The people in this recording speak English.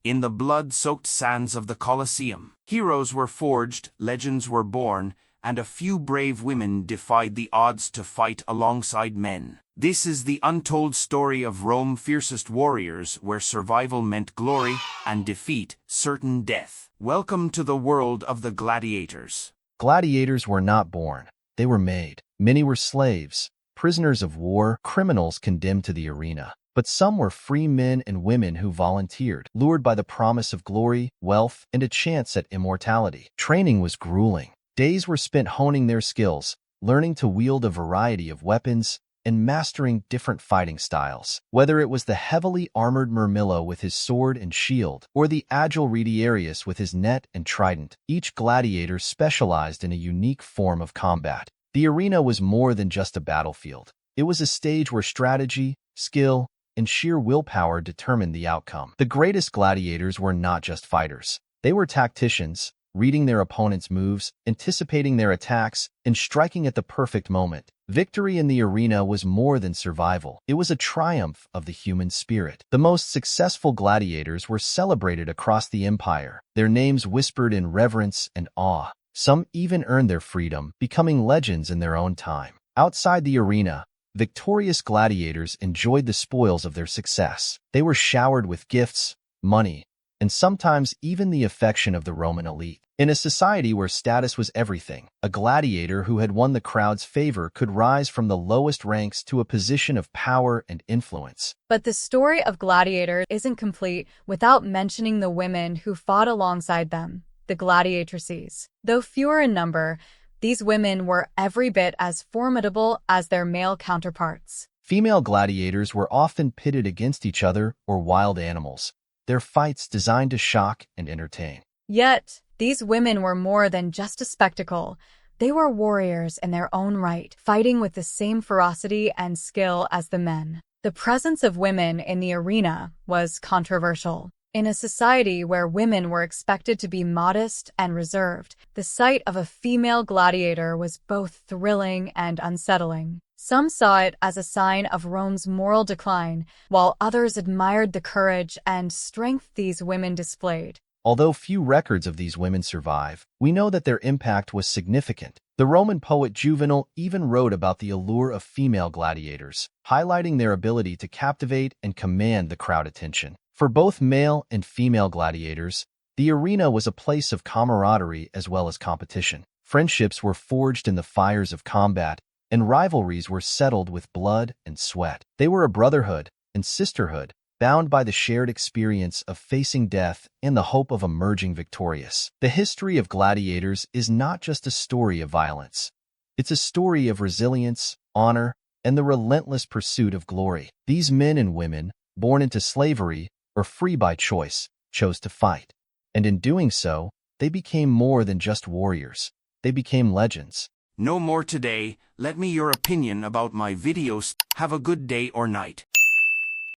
in the blood-soaked sands of the Colosseum. Heroes were forged, legends were born, and a few brave women defied the odds to fight alongside men. This is the untold story of Rome's fiercest warriors, where survival meant glory and defeat certain death. Welcome to the world of the gladiators. Gladiators were not born, they were made. Many were slaves, prisoners of war, criminals condemned to the arena. But some were free men and women who volunteered, lured by the promise of glory, wealth, and a chance at immortality. Training was grueling. Days were spent honing their skills, learning to wield a variety of weapons, and mastering different fighting styles. Whether it was the heavily armored Murmillo with his sword and shield, or the agile Retiarius with his net and trident, each gladiator specialized in a unique form of combat. The arena was more than just a battlefield. It was a stage where strategy, skill, and sheer willpower determined the outcome. The greatest gladiators were not just fighters. They were tacticians, reading their opponent's moves, anticipating their attacks, and striking at the perfect moment. Victory in the arena was more than survival. It was a triumph of the human spirit. The most successful gladiators were celebrated across the empire, their names whispered in reverence and awe. Some even earned their freedom, becoming legends in their own time. Outside the arena, victorious gladiators enjoyed the spoils of their success. They were showered with gifts, money, and sometimes even the affection of the Roman elite. In a society where status was everything, a gladiator who had won the crowd's favor could rise from the lowest ranks to a position of power and influence. But the story of gladiators isn't complete without mentioning the women who fought alongside them, the gladiatrices. Though fewer in number, these women were every bit as formidable as their male counterparts. Female gladiators were often pitted against each other or wild animals, their fights designed to shock and entertain. Yet, these women were more than just a spectacle. They were warriors in their own right, fighting with the same ferocity and skill as the men. The presence of women in the arena was controversial. In a society where women were expected to be modest and reserved, the sight of a female gladiator was both thrilling and unsettling. Some saw it as a sign of Rome's moral decline, while others admired the courage and strength these women displayed. Although few records of these women survive, we know that their impact was significant. The Roman poet Juvenal even wrote about the allure of female gladiators, highlighting their ability to captivate and command the crowd attention. For both male and female gladiators, the arena was a place of camaraderie as well as competition. Friendships were forged in the fires of combat, and rivalries were settled with blood and sweat. They were a brotherhood and sisterhood, bound by the shared experience of facing death and the hope of emerging victorious. The history of gladiators is not just a story of violence. It's a story of resilience, honor, and the relentless pursuit of glory. These men and women, born into slavery or free by choice, chose to fight. And in doing so, they became more than just warriors. They became legends. No more today. Let me your opinion about my videos. Have a good day or night.